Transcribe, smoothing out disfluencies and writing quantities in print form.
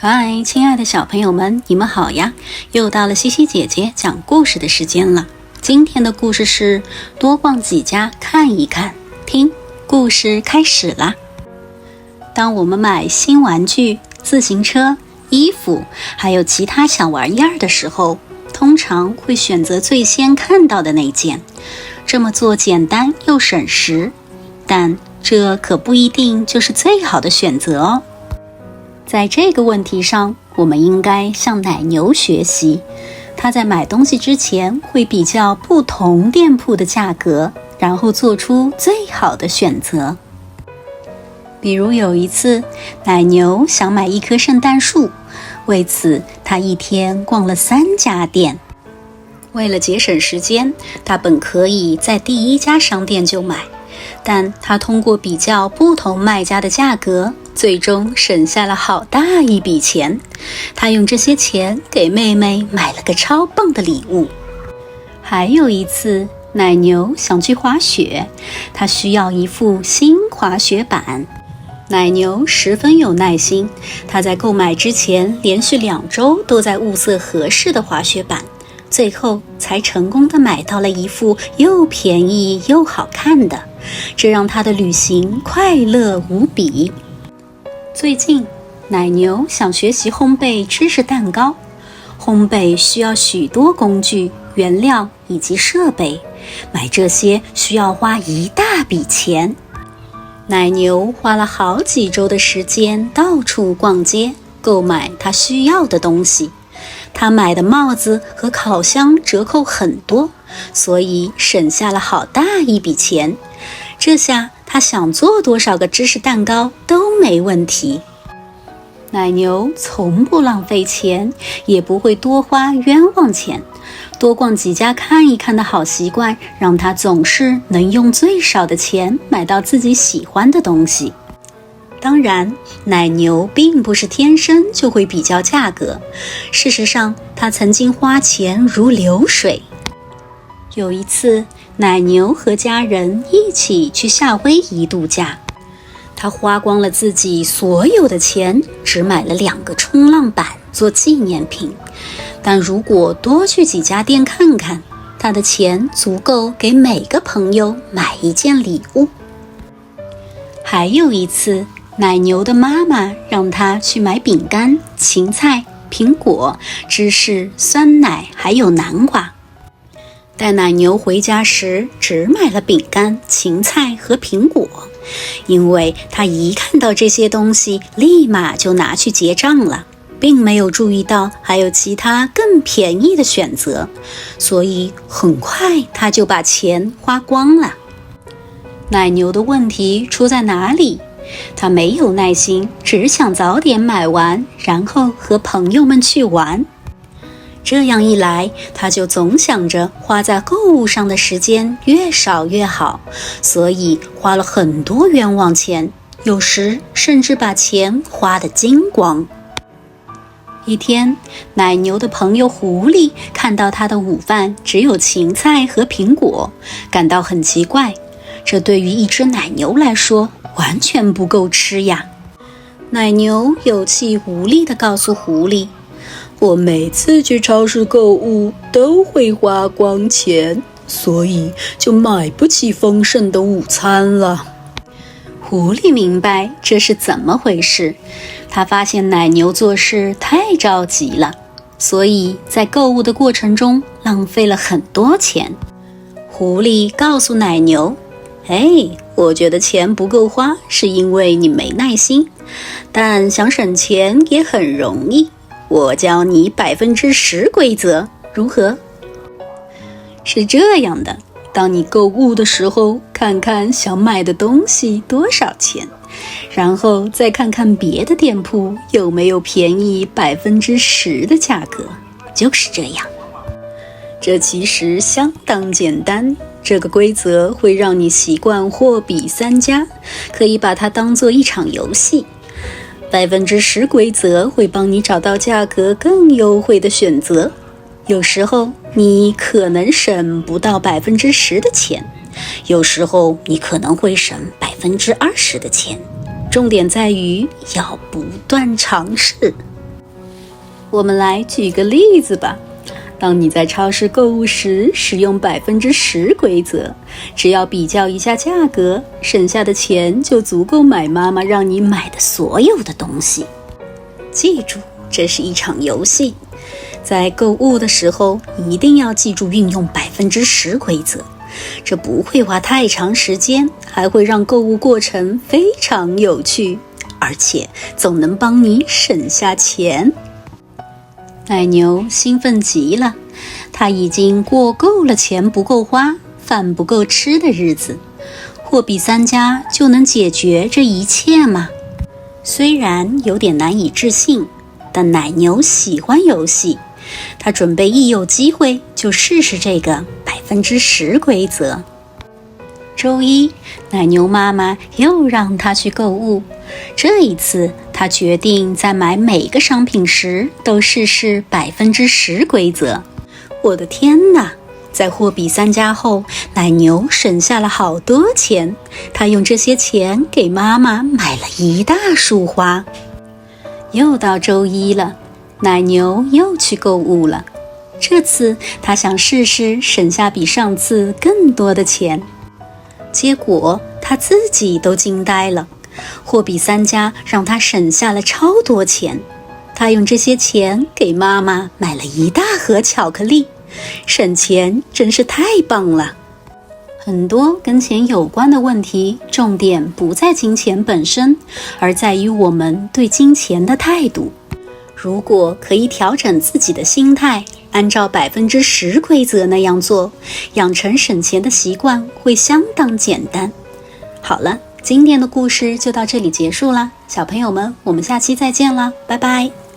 嗨，亲爱的小朋友们，你们好呀！又到了西西姐姐讲故事的时间了。今天的故事是多逛几家看一看，听，故事开始啦。当我们买新玩具、自行车、衣服，还有其他小玩意儿的时候，通常会选择最先看到的那件。这么做简单又省时，但这可不一定就是最好的选择哦。在这个问题上，我们应该向奶牛学习。他在买东西之前会比较不同店铺的价格，然后做出最好的选择。比如有一次，奶牛想买一棵圣诞树，为此他一天逛了3家店。为了节省时间，他本可以在第一家商店就买，但他通过比较不同卖家的价格，最终省下了好大一笔钱。他用这些钱给妹妹买了个超棒的礼物。还有一次，奶牛想去滑雪，他需要一副新滑雪板。奶牛十分有耐心，他在购买之前连续2周都在物色合适的滑雪板，最后才成功地买到了一副又便宜又好看的，这让他的旅行快乐无比。最近，奶牛想学习烘焙芝士蛋糕。烘焙需要许多工具、原料以及设备，买这些需要花一大笔钱。奶牛花了好几周的时间到处逛街，购买他需要的东西。他买的帽子和烤箱折扣很多，所以省下了好大一笔钱。这下他想做多少个芝士蛋糕都没问题。奶牛从不浪费钱，也不会多花冤枉钱。多逛几家看一看的好习惯，让他总是能用最少的钱买到自己喜欢的东西。当然，奶牛并不是天生就会比较价格，事实上，他曾经花钱如流水。有一次，奶牛和家人一起去夏威夷度假，他花光了自己所有的钱，只买了2个冲浪板做纪念品。但如果多去几家店看看，他的钱足够给每个朋友买一件礼物。还有一次，奶牛的妈妈让他去买饼干、芹菜、苹果、芝士、酸奶还有南瓜。带奶牛回家时，只买了饼干、芹菜和苹果，因为他一看到这些东西，立马就拿去结账了，并没有注意到还有其他更便宜的选择，所以很快他就把钱花光了。奶牛的问题出在哪里？他没有耐心，只想早点买完，然后和朋友们去玩。这样一来，他就总想着花在购物上的时间越少越好，所以花了很多冤枉钱，有时甚至把钱花得精光。一天，奶牛的朋友狐狸看到他的午饭只有芹菜和苹果，感到很奇怪，这对于一只奶牛来说完全不够吃呀。奶牛有气无力地告诉狐狸，我每次去超市购物都会花光钱，所以就买不起丰盛的午餐了。狐狸明白这是怎么回事，他发现奶牛做事太着急了，所以在购物的过程中浪费了很多钱。狐狸告诉奶牛，我觉得钱不够花是因为你没耐心，但想省钱也很容易，我教你10%规则，如何？是这样的，当你购物的时候，看看想买的东西多少钱，然后再看看别的店铺有没有便宜10%的价格，就是这样。这其实相当简单，这个规则会让你习惯货比三家，可以把它当作一场游戏。10%规则会帮你找到价格更优惠的选择，有时候你可能省不到10%的钱，有时候你可能会省20%的钱，重点在于要不断尝试。我们来举个例子吧。当你在超市购物时，使用10%规则，只要比较一下价格，剩下的钱就足够买妈妈让你买的所有的东西。记住，这是一场游戏，在购物的时候一定要记住运用10%规则，这不会花太长时间，还会让购物过程非常有趣，而且总能帮你省下钱。奶牛兴奋极了，他已经过够了钱不够花、饭不够吃的日子。货比三家就能解决这一切吗？虽然有点难以置信，但奶牛喜欢游戏，他准备一有机会就试试这个10%规则。周一，奶牛妈妈又让他去购物，这一次他决定在买每个商品时都试试10%规则。我的天哪！在货比三家后，奶牛省下了好多钱，他用这些钱给妈妈买了一大束花。又到周一了，奶牛又去购物了，这次他想试试省下比上次更多的钱。结果他自己都惊呆了，货比三家让他省下了超多钱，他用这些钱给妈妈买了一大盒巧克力，省钱真是太棒了。很多跟钱有关的问题，重点不在金钱本身，而在于我们对金钱的态度。如果可以调整自己的心态，按照10%规则那样做，养成省钱的习惯会相当简单。好了，今天的故事就到这里结束啦，小朋友们，我们下期再见啦，拜拜。